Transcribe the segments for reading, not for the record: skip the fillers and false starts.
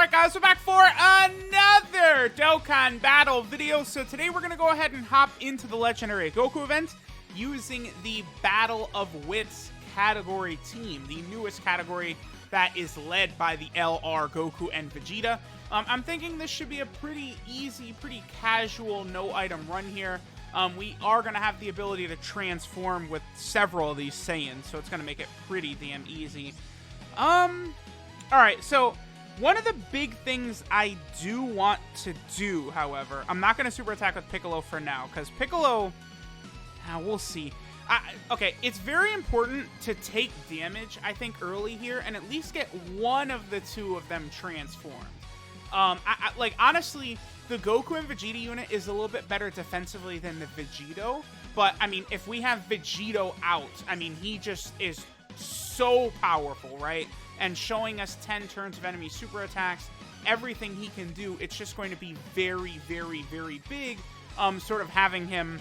Alright guys, we're back for another Dokkan battle video. So today we're going to go ahead and hop into the Legendary Goku event using the Battle of Wits category team, the newest category that is led by the LR Goku and Vegeta. I'm thinking this should be a pretty easy, pretty casual, no-item run here. We are going to have the ability to transform with several of these Saiyans, so it's going to make it pretty damn easy. Alright, so one of the big things I do want to do, however, I'm not going to super attack with Piccolo for now, because Piccolo, we'll see. Okay, it's very important to take damage, I think, early here, and at least get one of the two of them transformed. Like, honestly, the Goku and Vegeta unit is a little bit better defensively than the Vegito, but, I mean, if we have Vegito out, I mean, he just is so powerful, right? And showing us 10 turns of enemy super attacks, everything he can do, it's just going to be very, very, very big, sort of having him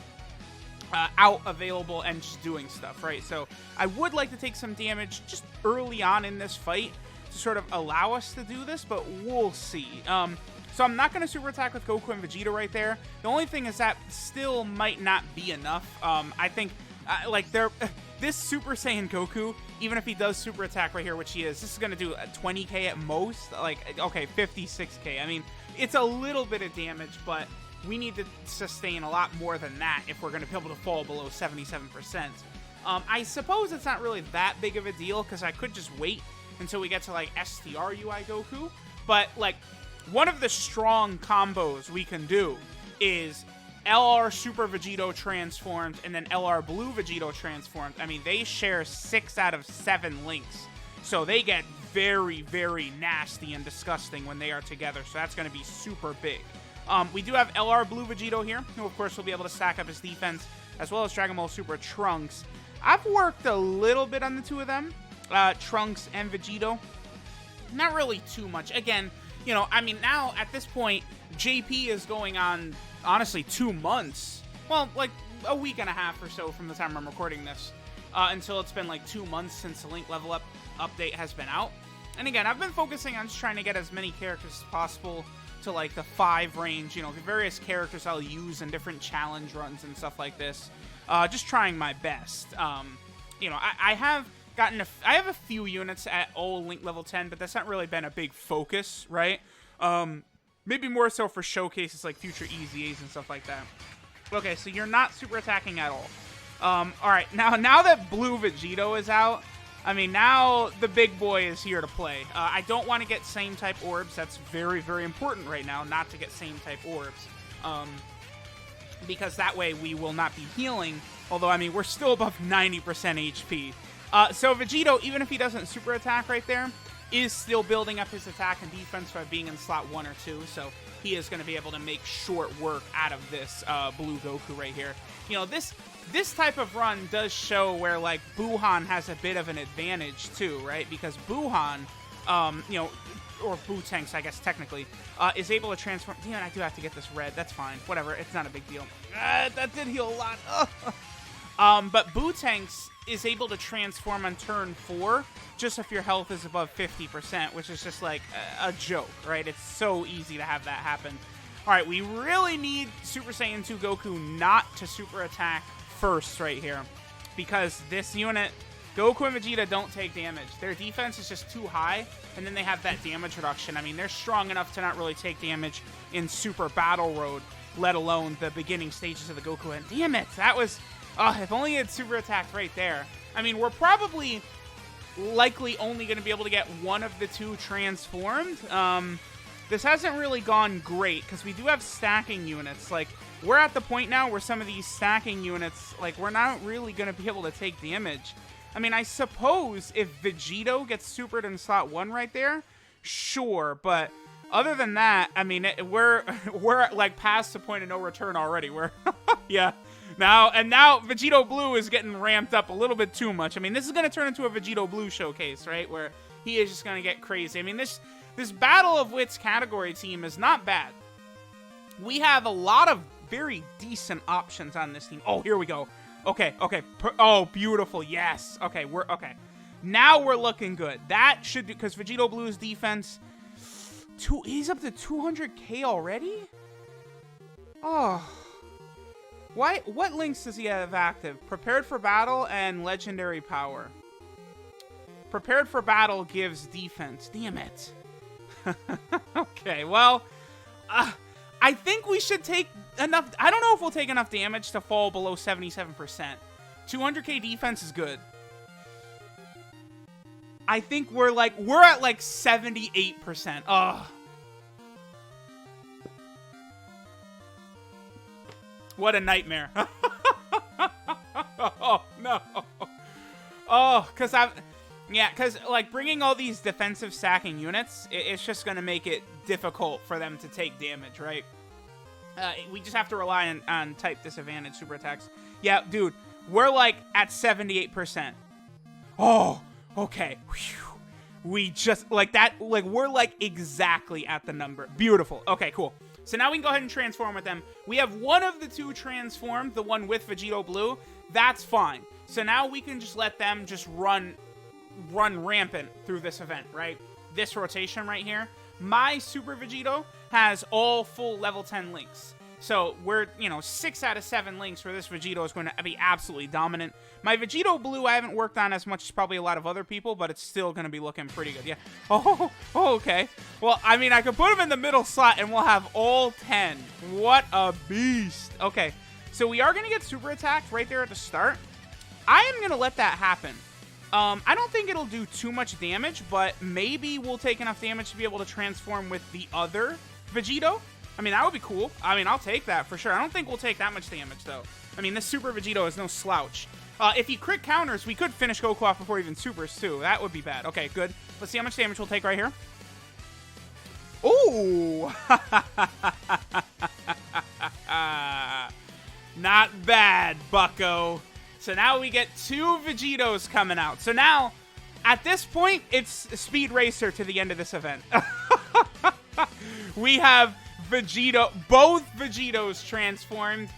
out available and just doing stuff, right? So I would like to take some damage just early on in this fight to sort of allow us to do this, but we'll see. So I'm not going to super attack with Goku and Vegeta right there. The only thing is that still might not be enough. I think, like, this Super Saiyan Goku, even if he does super attack right here, which he is, this is going to do 20k at most. Like, okay, 56k. I mean, it's a little bit of damage, but we need to sustain a lot more than that if we're going to be able to fall below 77%. I suppose it's not really that big of a deal, because I could just wait until we get to, like, STR UI Goku. But, like, one of the strong combos we can do is LR Super Vegito transformed and then LR Blue Vegito transformed. I mean, they share 6 out of 7 links. So they get very, very nasty and disgusting when they are together. So that's going to be super big. We do have LR Blue Vegito here, who of course will be able to stack up his defense, as well as Dragon Ball Super Trunks. I've worked a little bit on the two of them, Trunks and Vegito. Not really too much. Again, you know, I mean, now at this point, JP is going on, honestly, 2 months. Well, like a week and a half or so from the time I'm recording this, until it's been like 2 months since the Link Level Up update has been out. And again, I've been focusing on just trying to get as many characters as possible to like the 5 range, you know, the various characters I'll use in different challenge runs and stuff like this. Just trying my best. You know, I have gotten I have a few units at old Link Level 10, but that's not really been a big focus, right? Maybe more so for showcases like future EZAs and stuff like that. Okay, so you're not super attacking at all. Alright, now that Blue Vegito is out, I mean, now the big boy is here to play. I don't want to get same type orbs. That's very, very important right now, not to get same type orbs. Because that way we will not be healing. Although, I mean, we're still above 90% HP. So Vegito, even if he doesn't super attack right there, is still building up his attack and defense by being in slot 1 or 2. So he is going to be able to make short work out of this Blue Goku right here. You know, this type of run does show where, like, Buhan has a bit of an advantage, too, right? Because Buhan, you know, or Bootanks, I guess, technically, is able to transform. Damn, I do have to get this red. That's fine. Whatever. It's not a big deal. That did heal a lot. But Bootanks is able to transform on turn 4 just if your health is above 50%, which is just, like, a joke, right? It's so easy to have that happen. All right, we really need Super Saiyan 2 Goku not to super attack first right here, because this unit, Goku and Vegeta, don't take damage. Their defense is just too high, and then they have that damage reduction. I mean, they're strong enough to not really take damage in Super Battle Road, let alone the beginning stages of the Goku. And damn it, that was, if only he had super attacked right there. I mean, we're probably likely only going to be able to get one of the two transformed. This hasn't really gone great, because we do have stacking units. Like, we're at the point now where some of these stacking units, like, we're not really going to be able to take damage. I mean, I suppose if Vegito gets supered in slot 1 right there, sure, but other than that, I mean, we're like past the point of no return already. We're yeah. Now Vegito Blue is getting ramped up a little bit too much. I mean, this is going to turn into a Vegito Blue showcase, right? Where he is just going to get crazy. I mean, this Battle of Wits category team is not bad. We have a lot of very decent options on this team. Oh, here we go. Okay. Oh, beautiful. Yes. Okay, okay. Now we're looking good. That should be, because Vegito Blue's defense, He's up to 200k already? Oh. Why? What links does he have active? Prepared for battle and legendary power. Prepared for battle gives defense. Damn it. Okay, well, I think we should take enough. I don't know if we'll take enough damage to fall below 77%. 200k defense is good. I think we're at like 78%. Ugh. What a nightmare. Oh, no. Oh, because like bringing all these defensive stacking units, it's just going to make it difficult for them to take damage, right? We just have to rely on type disadvantage super attacks. Yeah, dude, we're like at 78%. Oh, okay. Whew. We just, like that, like we're like exactly at the number. Beautiful. Okay, cool. So now we can go ahead and transform with them. We have one of the two transformed, the one with Vegito Blue. That's fine. So now we can just let them just run rampant through this event, right? This rotation right here. My Super Vegito has all full level 10 links. So we're, 6 out of 7 links where this Vegito is going to be absolutely dominant. My Vegito Blue I haven't worked on as much as probably a lot of other people, but it's still going to be looking pretty good. Yeah. Oh, okay. Well, I mean, I could put him in the middle slot and we'll have all 10. What a beast. Okay. So we are going to get super attacked right there at the start. I am going to let that happen. I don't think it'll do too much damage, but maybe we'll take enough damage to be able to transform with the other Vegito. I mean, that would be cool. I mean, I'll take that for sure. I don't think we'll take that much damage, though. I mean, this Super Vegito is no slouch. If he crit counters, we could finish Goku off before even supers, too. That would be bad. Okay, good. Let's see how much damage we'll take right here. Ooh! Not bad, bucko. So now we get 2 Vegitos coming out. So now, at this point, it's Speed Racer to the end of this event. We have Vegito, both Vegitos transformed.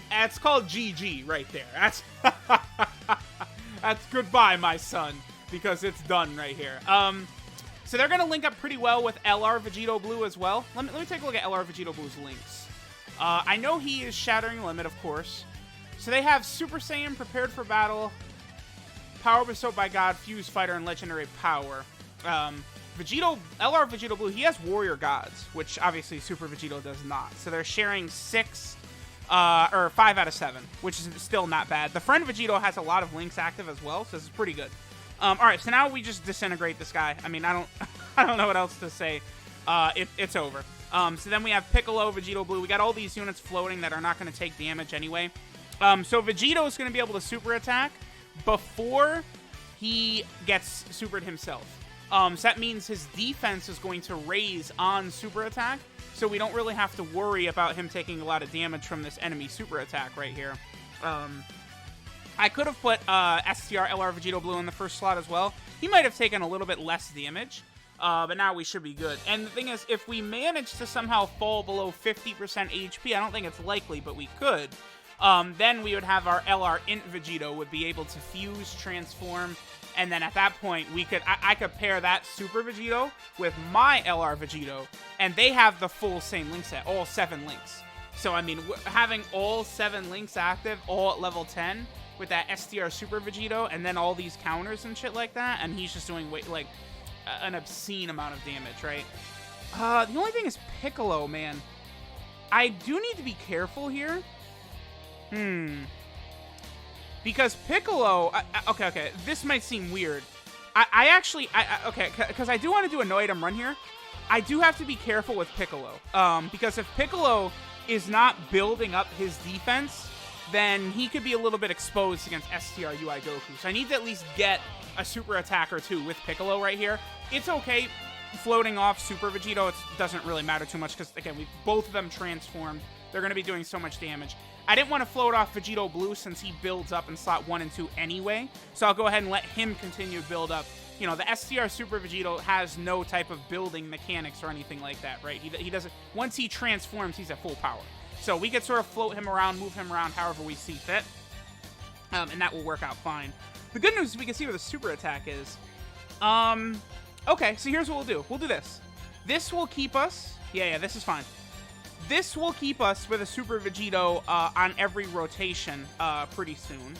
That's called GG right there. That's goodbye, my son, because it's done right here. So they're gonna link up pretty well with LR Vegito Blue as well. Let me take a look at LR Vegito Blue's links. I know he is Shattering Limit, of course. So they have Super Saiyan, Prepared for Battle, Power Bestowed by God, Fuse Fighter, and Legendary Power. LR Vegito Blue, he has Warrior Gods, which obviously Super Vegito does not. So they're sharing 5 out of 7, which is still not bad. The friend Vegito has a lot of links active as well, so this is pretty good. All right, so now we just disintegrate this guy. I mean, I don't know what else to say. It's over. So then we have Piccolo, Vegito Blue. We got all these units floating that are not going to take damage anyway. So Vegito is going to be able to super attack before he gets supered himself. So that means his defense is going to raise on super attack, so we don't really have to worry about him taking a lot of damage from this enemy super attack right here. I could have put STR LR Vegito Blue in the first slot as well. He might have taken a little bit less damage, but now we should be good. And the thing is, if we manage to somehow fall below 50% HP, I don't think it's likely, but we could, then we would have our LR Int Vegito would be able to fuse, transform, and then at that point, I could pair that Super Vegito with my LR Vegito, and they have the full same link set, all 7 links. So, I mean, having all 7 links active, all at level 10, with that STR Super Vegito, and then all these counters and shit like that, and he's just doing, like, an obscene amount of damage, right? The only thing is Piccolo, man. I do need to be careful here. Because Piccolo, okay, this might seem weird. Okay, because I do want to do a no item run here. I do have to be careful with Piccolo. Because if Piccolo is not building up his defense, then he could be a little bit exposed against STR UI Goku. So I need to at least get a super attack or 2 with Piccolo right here. It's okay floating off Super Vegito. It doesn't really matter too much because, again, both of them transformed. They're going to be doing so much damage. I didn't want to float off Vegito Blue since he builds up in slot 1 and 2 anyway. So I'll go ahead and let him continue to build up. You know, the STR Super Vegito has no type of building mechanics or anything like that, right? He doesn't. Once he transforms, he's at full power. So we could sort of float him around, move him around however we see fit. And that will work out fine. The good news is we can see where the super attack is. Okay, so here's what we'll do. We'll do this. This will keep us... Yeah, this is fine. This will keep us with a Super Vegito on every rotation pretty soon.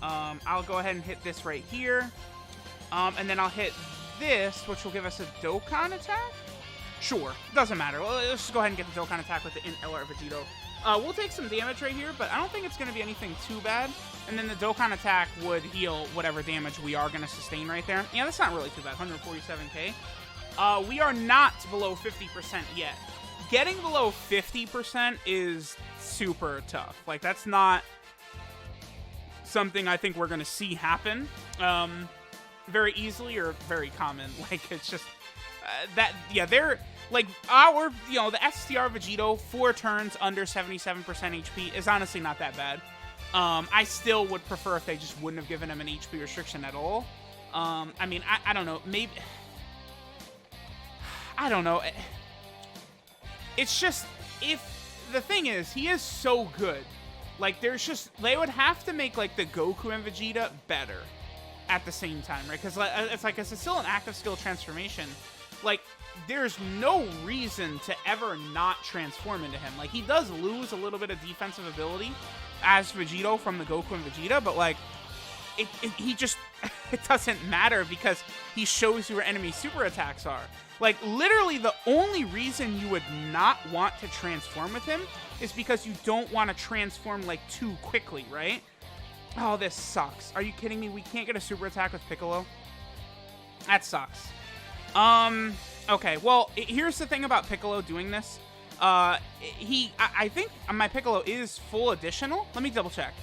I'll go ahead and hit this right here. And then I'll hit this, which will give us a Dokkan attack? Sure, doesn't matter. Well, let's just go ahead and get the Dokkan attack with the Int LR Vegito. We'll take some damage right here, but I don't think it's going to be anything too bad. And then the Dokkan attack would heal whatever damage we are going to sustain right there. Yeah, that's not really too bad, 147k. We are not below 50% yet. Getting below 50% is super tough. Like, that's not something I think we're going to see happen very easily or very common. Like, it's just... they're like the STR Vegito 4 turns under 77% HP is honestly not that bad. I still would prefer if they just wouldn't have given him an HP restriction at all. I mean, I don't know, maybe I don't know. It's just, if the thing is, he is so good. Like, there's just, they would have to make like the Goku and Vegeta better at the same time, right? Because it's still an active skill transformation. Like, there's no reason to ever not transform into him. Like, he does lose a little bit of defensive ability as Vegito from the Goku and Vegeta, but, like, he just, it doesn't matter because he shows you where enemy super attacks are. Like, literally, the only reason you would not want to transform with him is because you don't want to transform, like, too quickly, right? Oh, this sucks. Are you kidding me? We can't get a super attack with Piccolo? That sucks. Okay, well, here's the thing about Piccolo doing this. I think my Piccolo is full additional. Let me double check.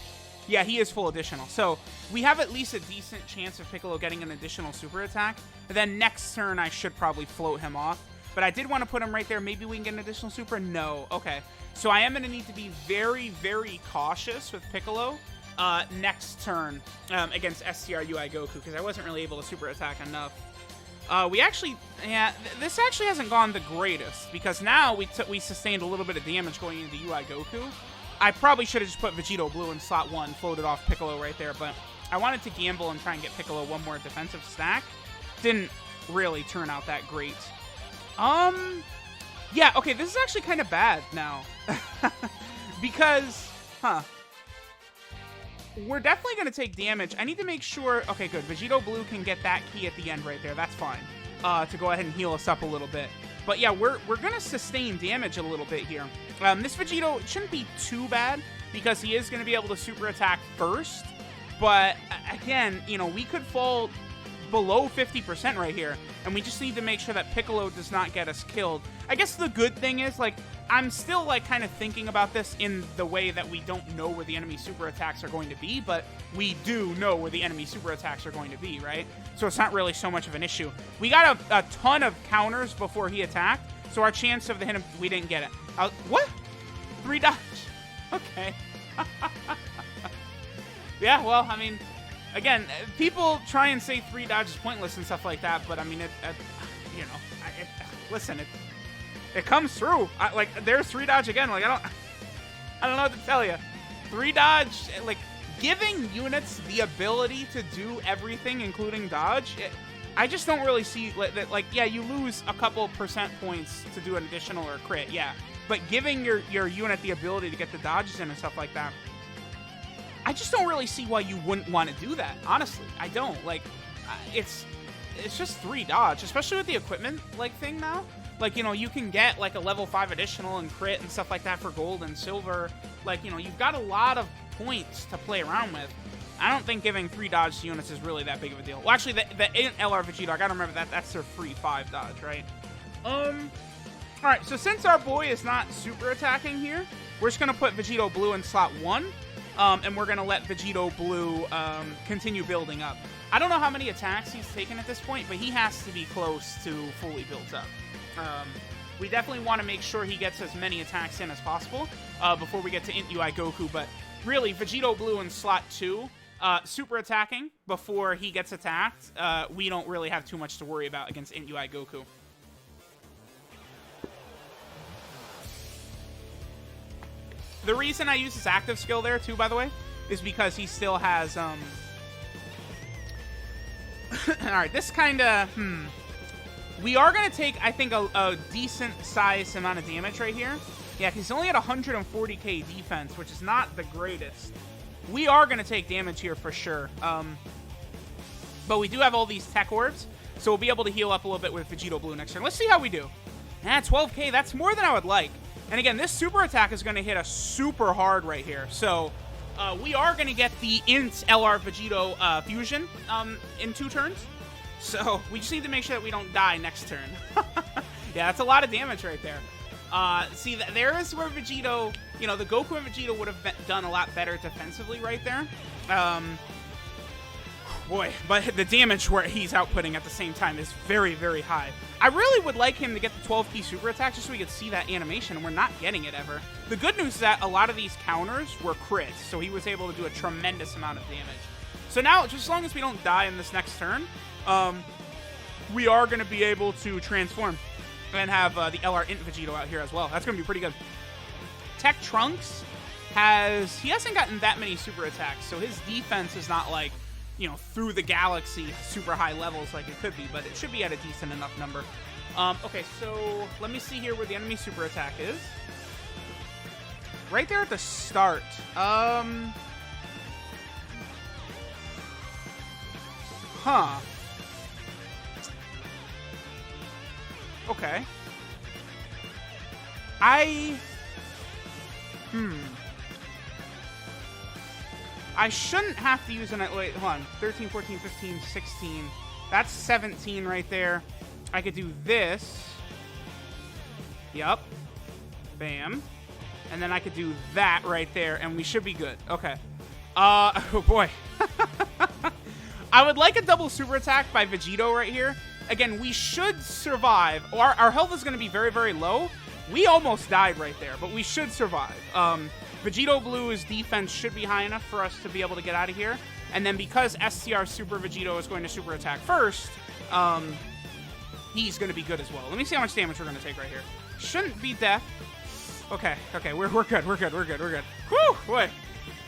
Yeah, he is full additional. So we have at least a decent chance of Piccolo getting an additional super attack. And then next turn, I should probably float him off. But I did want to put him right there. Maybe we can get an additional super. No. Okay. So I am going to need to be very, very cautious with Piccolo next turn against STR UI Goku, because I wasn't really able to super attack enough. This actually hasn't gone the greatest, because now we sustained a little bit of damage going into UI Goku. I probably should have just put Vegito Blue in slot 1, floated off Piccolo right there, but I wanted to gamble and try and get Piccolo one more defensive stack. Didn't really turn out that great. Yeah, okay, this is actually kind of bad now. Because, we're definitely going to take damage. I need to make sure... Okay, good. Vegito Blue can get that key at the end right there. That's fine. To go ahead and heal us up a little bit. But yeah, we're going to sustain damage a little bit here. This Vegito shouldn't be too bad, because he is going to be able to super attack first. But, again, you know, we could fall below 50% right here. And we just need to make sure that Piccolo does not get us killed. I guess the good thing is, like, I'm still, like, kind of thinking about this in the way that we don't know where the enemy super attacks are going to be, but we do know where the enemy super attacks are going to be, right? So it's not really so much of an issue. We got a ton of counters before he attacked, so our chance of the hit, we didn't get it. What? 3 dodge. Okay. Yeah, well, I mean, again, people try and say 3 dodge is pointless and stuff like that, but I mean, you know, listen, it comes through. Like, there's 3 dodge again. Like, I don't know what to tell you. 3 dodge, like, giving units the ability to do everything, including dodge, I just don't really see that. Like, yeah, you lose a couple percent points to do an additional or crit, yeah, but giving your unit the ability to get the dodges in and stuff like that, I just don't really see why you wouldn't want to do that. Honestly, I don't. Like, it's just 3 dodge, especially with the equipment like thing now. Like, you know, you can get like a level 5 additional and crit and stuff like that for gold and silver. Like, you know, you've got a lot of points to play around with. I don't think giving 3 dodge to units is really that big of a deal. Well, actually, the LR Vegito, I gotta remember that's their free 5 dodge, right? Alright, so since our boy is not super attacking here, we're just gonna put Vegito Blue in slot 1. And we're gonna let Vegito Blue continue building up. I don't know how many attacks he's taken at this point, but he has to be close to fully built up. We definitely want to make sure he gets as many attacks in as possible before we get to Int UI Goku, but really, Vegito Blue in slot 2, super attacking before he gets attacked, we don't really have too much to worry about against Int UI Goku. The reason I use his active skill there, too, by the way, is because he still has, Alright, this kind of, We are going to take, I think, a decent-sized amount of damage right here. Yeah, because he's only at 140k defense, which is not the greatest. We are going to take damage here for sure. But we do have all these tech orbs, so we'll be able to heal up a little bit with Vegito Blue next turn. Let's see how we do. 12k, that's more than I would like. And again, this super attack is going to hit us super hard right here. So we are going to get the Int LR Vegito fusion in 2 turns. So we just need to make sure that we don't die next turn. Yeah, that's a lot of damage right there. See, there is where Vegito, you know, the Goku and Vegeta would have done a lot better defensively right there. Boy, but the damage where he's outputting at the same time is very, very high. I really would like him to get the 12 key super attack just so we could see that animation, and we're not getting it ever. The good news is that a lot of these counters were crits, so he was able to do a tremendous amount of damage. So now, just as long as we don't die in this next turn, we are going to be able to transform and have the LR Int Vegito out here as well. That's going to be pretty good. Tech Trunks he hasn't gotten that many super attacks, so his defense is not like, you know, through the galaxy super high levels like it could be, but it should be at a decent enough number. Okay, so let me see here where the enemy super attack is. Right there at the start. Okay. I shouldn't have to use an... Wait, hold on. 13, 14, 15, 16. That's 17 right there. I could do this. Yup. Bam. And then I could do that right there, and we should be good. Okay. Oh, boy. I would like a double super attack by Vegito right here. Again, we should survive. Our health is going to be very, very low. We almost died right there, but we should survive. Vegito Blue's defense should be high enough for us to be able to get out of here. And then because STR Super Vegito is going to super attack first, he's going to be good as well. Let me see how much damage we're going to take right here. Shouldn't be death. Okay, we're good, we're good. Whew, boy.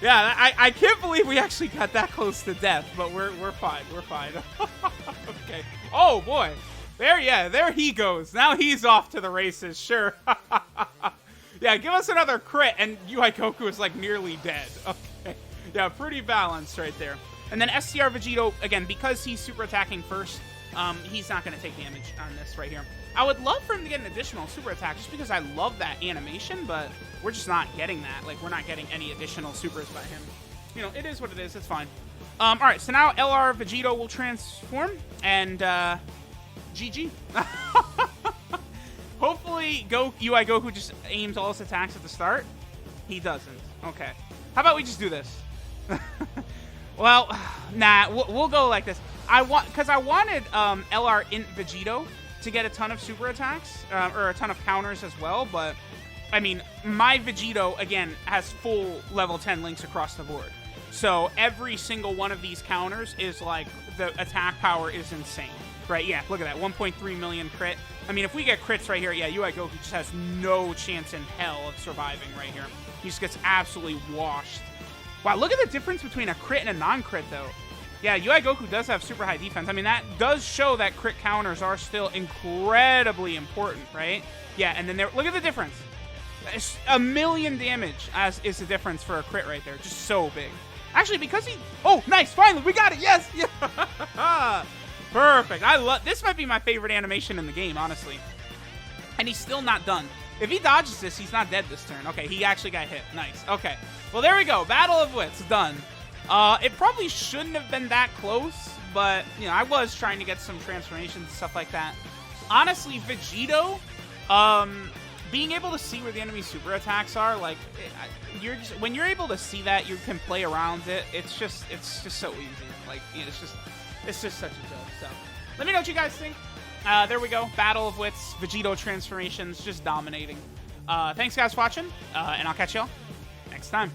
Yeah, I can't believe we actually got that close to death, but we're fine, Okay. Oh, boy. There he goes. Now he's off to the races, sure. Yeah, give us another crit, and UI Goku is, like, nearly dead. Okay. Yeah, pretty balanced right there. And then STR Vegito, again, because he's super attacking first, he's not going to take damage on this right here. I would love for him to get an additional super attack just because I love that animation, but we're just not getting that. Like, we're not getting any additional supers by him. You know, it is what it is. It's fine. All right, so now LR Vegito will transform, and GG. Hopefully, UI Goku just aims all his attacks at the start. He doesn't. Okay. How about we just do this? Well, nah, we'll go like this. Because I wanted LR Int Vegito to get a ton of super attacks, or a ton of counters as well, but, I mean, my Vegito, again, has full level 10 links across the board. So every single one of these counters is like, the attack power is insane. Right, yeah, look at that, 1.3 million crit. I mean, if we get crits right here, yeah, UI Goku just has no chance in hell of surviving right here. He just gets absolutely washed. Wow, look at the difference between a crit and a non-crit, though. Yeah, UI Goku does have super high defense. I mean, that does show that crit counters are still incredibly important, right? Yeah, and then look at the difference. It's 1 million damage is the difference for a crit right there. Just so big. Actually, because he... Oh, nice, finally, we got it, yes! Yeah. Perfect. This might be my favorite animation in the game, honestly. And he's still not done. If he dodges this, he's not dead this turn. Okay, he actually got hit. Nice. Okay. Well, there we go. Battle of Wits. Done. It probably shouldn't have been that close, but, you know, I was trying to get some transformations and stuff like that. Honestly, Vegito, being able to see where the enemy super attacks are, like, when you're able to see that, you can play around it. It's just so easy. Like, you know, it's just such a joke. So, let me know what you guys think. There we go. Battle of Wits, Vegito transformations, just dominating. Thanks, guys, for watching, and I'll catch y'all next time.